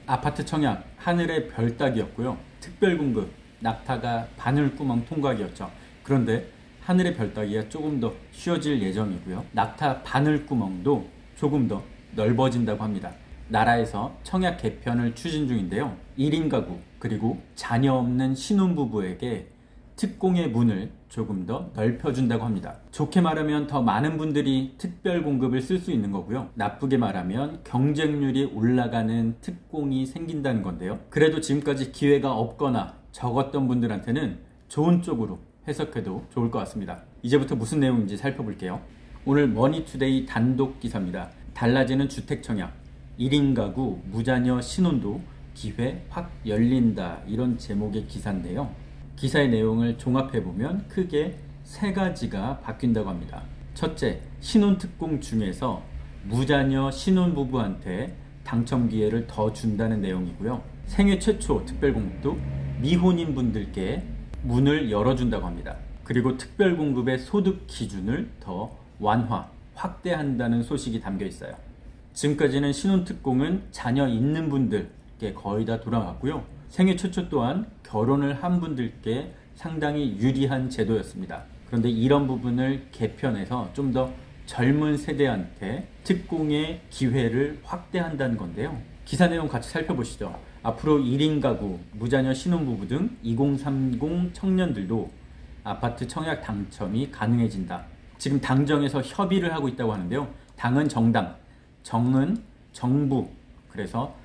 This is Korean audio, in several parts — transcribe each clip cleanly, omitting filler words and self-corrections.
아파트 청약 하늘의 별 따기였고요. 특별공급 낙타가 바늘구멍 통과기였죠. 그런데 하늘의 별 따기가 조금 더 쉬워질 예정이고요. 낙타 바늘구멍도 조금 더 넓어진다고 합니다. 나라에서 청약 개편을 추진 중인데요. 1인 가구 그리고 자녀 없는 신혼부부에게 특공의 문을 조금 더 넓혀준다고 합니다. 좋게 말하면 더 많은 분들이 특별공급을 쓸 수 있는 거고요. 나쁘게 말하면 경쟁률이 올라가는 특공이 생긴다는 건데요. 그래도 지금까지 기회가 없거나 적었던 분들한테는 좋은 쪽으로 해석해도 좋을 것 같습니다. 이제부터 무슨 내용인지 살펴볼게요. 오늘 머니투데이 단독 기사입니다. 달라지는 주택 청약, 1인 가구, 무자녀 신혼도 기회 확 열린다, 이런 제목의 기사인데요. 기사의 내용을 종합해보면 크게 세 가지가 바뀐다고 합니다. 첫째, 신혼특공 중에서 무자녀 신혼부부한테 당첨 기회를 더 준다는 내용이고요. 생애 최초 특별공급도 미혼인 분들께 문을 열어준다고 합니다. 그리고 특별공급의 소득 기준을 더 완화, 확대한다는 소식이 담겨 있어요. 지금까지는 신혼특공은 자녀 있는 분들께 거의 다 돌아갔고요. 생애 최초 또한 결혼을 한 분들께 상당히 유리한 제도였습니다. 그런데 이런 부분을 개편해서 좀 더 젊은 세대한테 특공의 기회를 확대한다는 건데요. 기사 내용 같이 살펴보시죠. 앞으로 1인 가구, 무자녀 신혼부부 등 2030 청년들도 아파트 청약 당첨이 가능해진다. 지금 당정에서 협의를 하고 있다고 하는데요. 당은 정당, 정은 정부, 그래서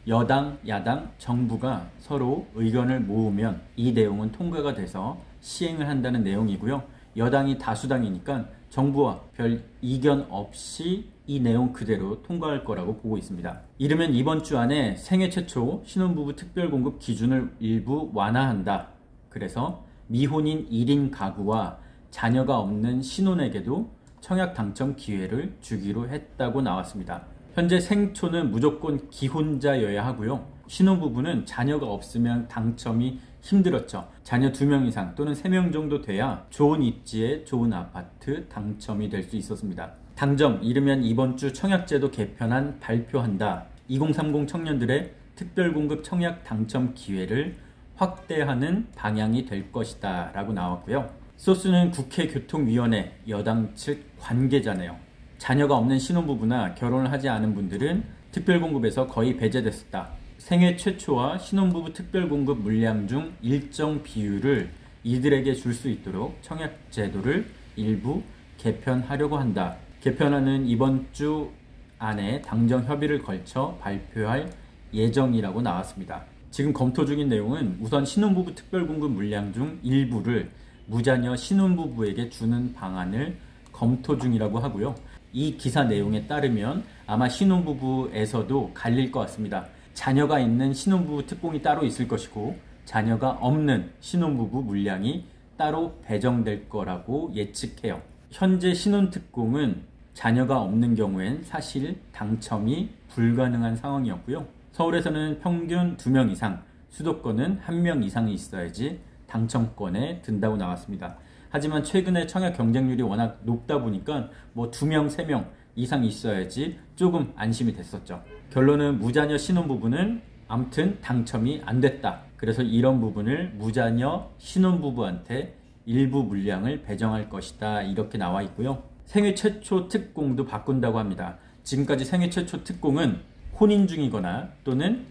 여당, 야당, 정부가 서로 의견을 모으면 이 내용은 통과가 돼서 시행을 한다는 내용이고요. 여당이 다수당이니까 정부와 별 이견 없이 이 내용 그대로 통과할 거라고 보고 있습니다. 이르면 이번 주 안에 생애 최초 신혼부부 특별공급 기준을 일부 완화한다. 그래서 미혼인 1인 가구와 자녀가 없는 신혼에게도 청약 당첨 기회를 주기로 했다고 나왔습니다. 현재 생초는 무조건 기혼자여야 하고요. 신혼부부는 자녀가 없으면 당첨이 힘들었죠. 자녀 2명 이상 또는 3명 정도 돼야 좋은 입지에 좋은 아파트 당첨이 될 수 있었습니다. 당점, 이르면 이번 주 청약제도 개편안 발표한다. 2030 청년들의 특별공급 청약 당첨 기회를 확대하는 방향이 될 것이다 라고 나왔고요. 소스는 국회교통위원회 여당 측 관계자네요. 자녀가 없는 신혼부부나 결혼을 하지 않은 분들은 특별공급에서 거의 배제됐었다. 생애 최초와 신혼부부 특별공급 물량 중 일정 비율을 이들에게 줄 수 있도록 청약제도를 일부 개편하려고 한다. 개편안은 이번 주 안에 당정 협의를 걸쳐 발표할 예정이라고 나왔습니다. 지금 검토 중인 내용은 우선 신혼부부 특별공급 물량 중 일부를 무자녀 신혼부부에게 주는 방안을 검토 중이라고 하고요. 이 기사 내용에 따르면 아마 신혼부부에서도 갈릴 것 같습니다. 자녀가 있는 신혼부부 특공이 따로 있을 것이고 자녀가 없는 신혼부부 물량이 따로 배정될 거라고 예측해요. 현재 신혼특공은 자녀가 없는 경우엔 사실 당첨이 불가능한 상황이었고요. 서울에서는 평균 2명 이상, 수도권은 1명 이상이 있어야지 당첨권에 든다고 나왔습니다. 하지만 최근에 청약 경쟁률이 워낙 높다 보니까 2명, 3명 이상 있어야지 조금 안심이 됐었죠. 결론은 무자녀 신혼부부는 아무튼 당첨이 안 됐다. 그래서 이런 부분을 무자녀 신혼부부한테 일부 물량을 배정할 것이다, 이렇게 나와 있고요. 생애 최초 특공도 바꾼다고 합니다. 지금까지 생애 최초 특공은 혼인 중이거나 또는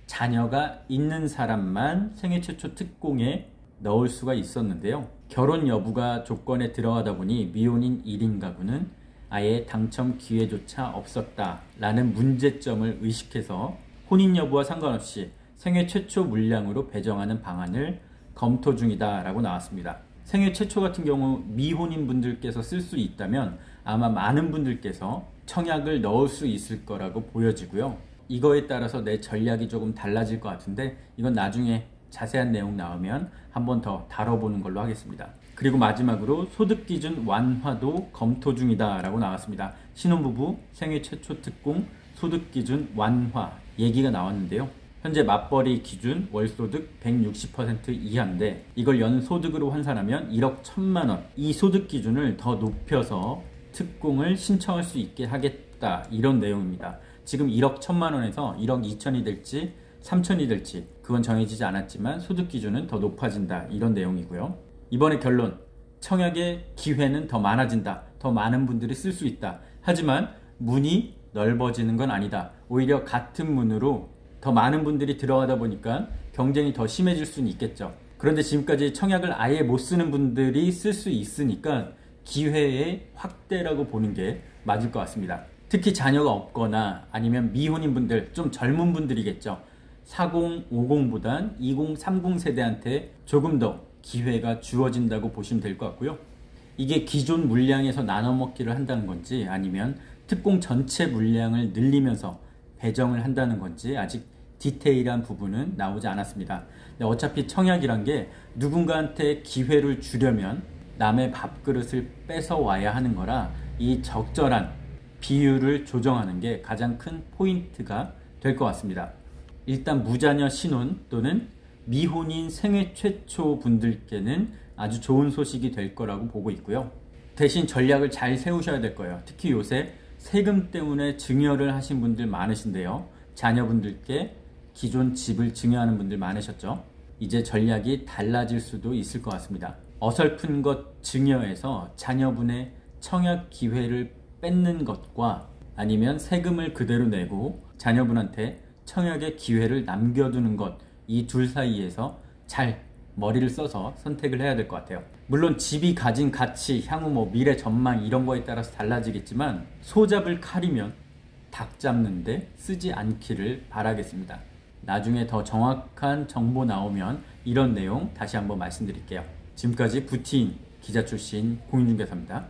자녀가 있는 사람만 생애 최초 특공에 넣을 수가 있었는데요. 결혼 여부가 조건에 들어가다 보니 미혼인 1인 가구는 아예 당첨 기회조차 없었다라는 문제점을 의식해서 혼인 여부와 상관없이 생애 최초 물량으로 배정하는 방안을 검토 중이다라고 나왔습니다. 생애 최초 같은 경우 미혼인 분들께서 쓸 수 있다면 아마 많은 분들께서 청약을 넣을 수 있을 거라고 보여지고요. 이거에 따라서 내 전략이 조금 달라질 것 같은데 이건 나중에 자세한 내용 나오면 한 번 더 다뤄보는 걸로 하겠습니다. 그리고 마지막으로 소득기준 완화도 검토 중이다 라고 나왔습니다. 신혼부부 생애 최초 특공 소득기준 완화 얘기가 나왔는데요. 현재 맞벌이 기준 월소득 160% 이하인데 이걸 연소득으로 환산하면 1억 1천만 원, 이 소득 기준을 더 높여서 특공을 신청할 수 있게 하겠다, 이런 내용입니다. 지금 1억 1천만 원에서 1억 2천이 될지 3천이 될지 그건 정해지지 않았지만 소득 기준은 더 높아진다, 이런 내용이고요. 이번에 결론, 청약의 기회는 더 많아진다, 더 많은 분들이 쓸 수 있다. 하지만 문이 넓어지는 건 아니다. 오히려 같은 문으로 더 많은 분들이 들어가다 보니까 경쟁이 더 심해질 수는 있겠죠. 그런데 지금까지 청약을 아예 못 쓰는 분들이 쓸 수 있으니까 기회의 확대라고 보는 게 맞을 것 같습니다. 특히 자녀가 없거나 아니면 미혼인 분들, 좀 젊은 분들이겠죠. 40, 50보단 20, 30 세대한테 조금 더 기회가 주어진다고 보시면 될 것 같고요. 이게 기존 물량에서 나눠 먹기를 한다는 건지 아니면 특공 전체 물량을 늘리면서 배정을 한다는 건지 아직 디테일한 부분은 나오지 않았습니다. 근데 어차피 청약이란 게 누군가한테 기회를 주려면 남의 밥그릇을 뺏어와야 하는 거라 이 적절한 비율을 조정하는 게 가장 큰 포인트가 될 것 같습니다. 일단 무자녀 신혼 또는 미혼인 생애 최초 분들께는 아주 좋은 소식이 될 거라고 보고 있고요. 대신 전략을 잘 세우셔야 될 거예요. 특히 요새 세금 때문에 증여를 하신 분들 많으신데요. 자녀분들께 기존 집을 증여하는 분들 많으셨죠. 이제 전략이 달라질 수도 있을 것 같습니다. 어설픈 것 증여해서 자녀분의 청약 기회를 뺏는 것과 아니면 세금을 그대로 내고 자녀분한테 청약의 기회를 남겨두는 것, 이 둘 사이에서 잘 머리를 써서 선택을 해야 될 것 같아요. 물론 집이 가진 가치, 향후 미래 전망 이런 거에 따라서 달라지겠지만 소잡을 칼이면 닭 잡는데 쓰지 않기를 바라겠습니다. 나중에 더 정확한 정보 나오면 이런 내용 다시 한번 말씀드릴게요. 지금까지 부티인 기자 출신 공인중개사입니다.